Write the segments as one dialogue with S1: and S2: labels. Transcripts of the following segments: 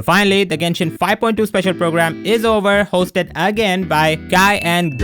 S1: Finally, the Genshin 5.2 special program is over, hosted again by Kai and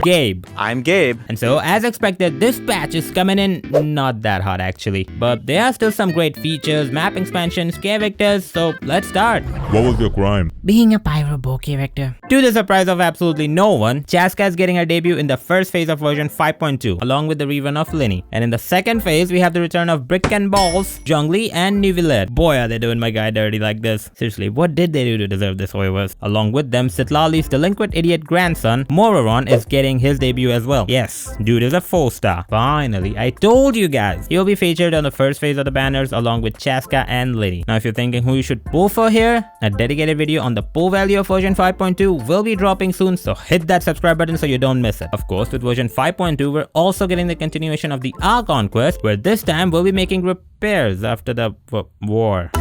S1: Gabe.
S2: I'm Gabe.
S1: And so, as expected, this patch is coming in not that hot actually. But there are still some great features, map expansions, characters, so let's start.
S3: What was your crime?
S4: Being a pyro bow character.
S1: To the surprise of absolutely no one, Chasca is getting her debut in the first phase of version 5.2, along with the rerun of Lyney. And in the second phase, we have the return of Brick and Balls, Jungly, and Neuvillette. Boy, are they doing my guy dirty like this. Seriously, what did they do to deserve this Hoyoverse? Along with them, Citlali's delinquent idiot grandson, Mororon, is getting his debut as well. Yes, dude is a 4-star. Finally, I told you guys. He'll be featured on the first phase of the banners along with Chasca and Lyney. Now, if you're thinking who you should pull for here, a dedicated video on the pull value of version 5.2 will be dropping soon, so hit that subscribe button so you don't miss it. Of course, with version 5.2, we're also getting the continuation of the Archon quest, where this time we'll be making repairs after the war.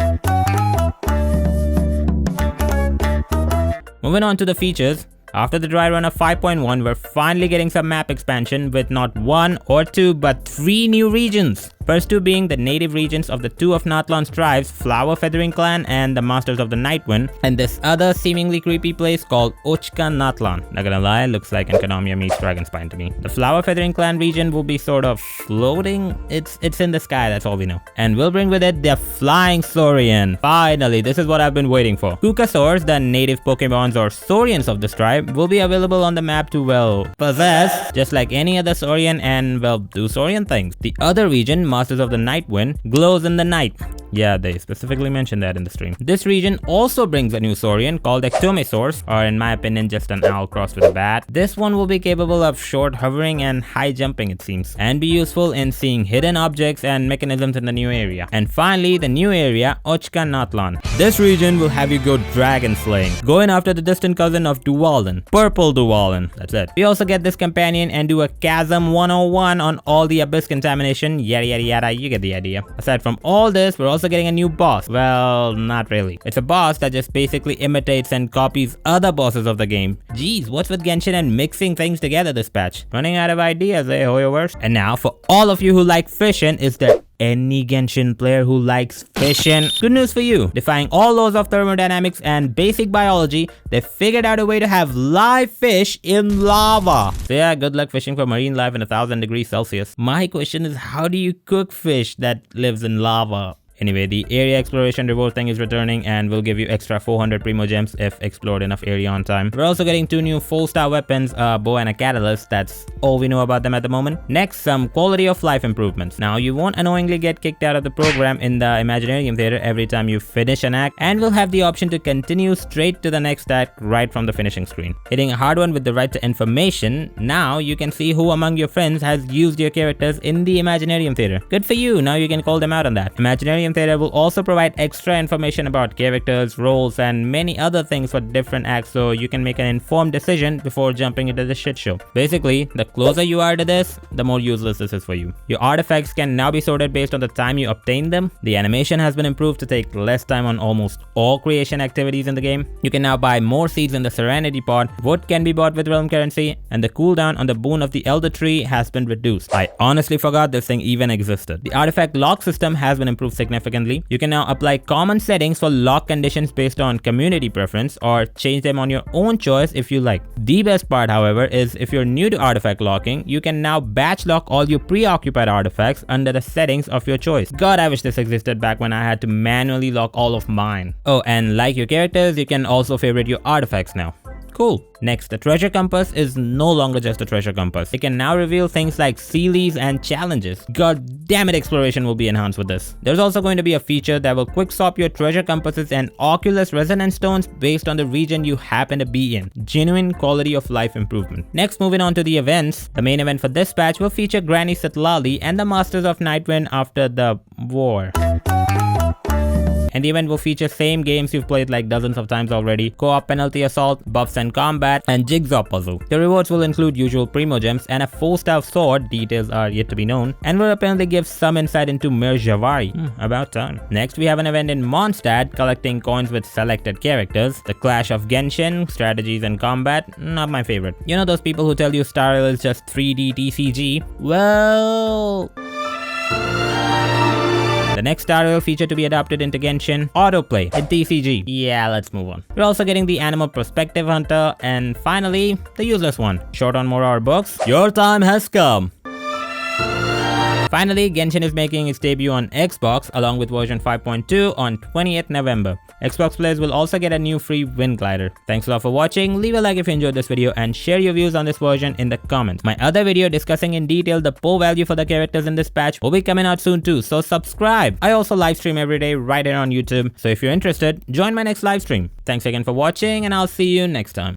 S1: Moving on to the features. After the dry run of 5.1, we're finally getting some map expansion with not 1 or 2 but 3 new regions. First two being the native regions of the two of Natlan's tribes, Flower Feathering Clan and the Masters of the Nightwind, and this other seemingly creepy place called Chasca Natlan. Not gonna lie, looks like Enkanomiya meets Dragonspine to me. The Flower Feathering Clan region will be sort of floating. It's in the sky, that's all we know. And we'll bring with it the Flying Saurian. Finally, this is what I've been waiting for. Kukasaurs, the native Pokemons or Saurians of this tribe, will be available on the map to, well, possess, just like any other Saurian and, well, do Saurian things. The other region, Masters of the Nightwind, glows in the night. Yeah, they specifically mentioned that in the stream. This region also brings a new Saurian called Ectomesaurus, or in my opinion, just an owl crossed with a bat. This one will be capable of short hovering and high jumping, it seems, and be useful in seeing hidden objects and mechanisms in the new area. And finally, the new area, Chasca Natlan. This region will have you go dragon slaying, going after the distant cousin of Duwalden, Purple Duwalden. That's it. We also get this companion and do a Chasm 101 on all the abyss contamination, yada yada yada, you get the idea. Aside from all this, we're also getting a new boss. Well, not really. It's a boss that just basically imitates and copies other bosses of the game. Jeez, what's with Genshin and mixing things together this patch? Running out of ideas, eh, Hoyoverse? And now, for all of you who like fishing, is there any Genshin player who likes fishing? Good news for you. Defying all laws of thermodynamics and basic biology, they figured out a way to have live fish in lava. So yeah, good luck fishing for marine life in 1000 degrees Celsius. My question is, how do you cook fish that lives in lava? Anyway, the area exploration reward thing is returning and will give you extra 400 primo gems if explored enough area on time. We're also getting 2 new 4-star weapons, a bow and a catalyst. That's all we know about them at the moment. Next, some quality of life improvements. Now, you won't annoyingly get kicked out of the program in the Imaginarium Theater every time you finish an act, and will have the option to continue straight to the next act right from the finishing screen. Hitting a hard one with the right to information, now you can see who among your friends has used your characters in the Imaginarium Theater. Good for you, now you can call them out on that. Imaginarium Theater will also provide extra information about characters, roles, and many other things for different acts, so you can make an informed decision before jumping into the shit show. Basically, the closer you are to this, the more useless this is for you. Your artifacts can now be sorted based on the time you obtain them. The animation has been improved to take less time on almost all creation activities in the game. You can now buy more seeds in the Serenity Pod, wood can be bought with realm currency, and the cooldown on the Boon of the Elder Tree has been reduced. I honestly forgot this thing even existed. The artifact lock system has been improved significantly. You can now apply common settings for lock conditions based on community preference, or change them on your own choice if you like. The best part, however, is if you're new to artifact locking, you can now batch lock all your preoccupied artifacts under the settings of your choice. God, I wish this existed back when I had to manually lock all of mine. Oh, and like your characters, you can also favorite your artifacts now. Cool. Next, the treasure compass is no longer just a treasure compass. It can now reveal things like Sealies and challenges. God damn it, exploration will be enhanced with this. There's also going to be a feature that will quick swap your treasure compasses and Oculus resonance stones based on the region you happen to be in. Genuine quality of life improvement. Next, moving on to the events. The main event for this patch will feature Granny Citlali and the Masters of Nightwind after the war. And the event will feature same games you've played like dozens of times already: co-op penalty assault, buffs and combat, and jigsaw puzzle. The rewards will include usual primo gems and a 4-star sword, details are yet to be known, and will apparently give some insight into Mir Javari. About time. Next, we have an event in Mondstadt collecting coins with selected characters. The Clash of Genshin, strategies and combat, not my favorite. You know those people who tell you Star Rail is just 3D TCG? Well, The next star rail feature to be adopted into Genshin, autoplay in TCG. Yeah, let's move on. We're also getting the animal perspective hunter, and finally, the useless one. Short on more hour books? Your time has come. Finally, Genshin is making its debut on Xbox along with version 5.2 on 20th November. Xbox players will also get a new free wind glider. Thanks a lot for watching. Leave a like if you enjoyed this video and share your views on this version in the comments. My other video discussing in detail the POE value for the characters in this patch will be coming out soon too, so subscribe. I also live stream every day right here on YouTube, so if you're interested, join my next live stream. Thanks again for watching and I'll see you next time.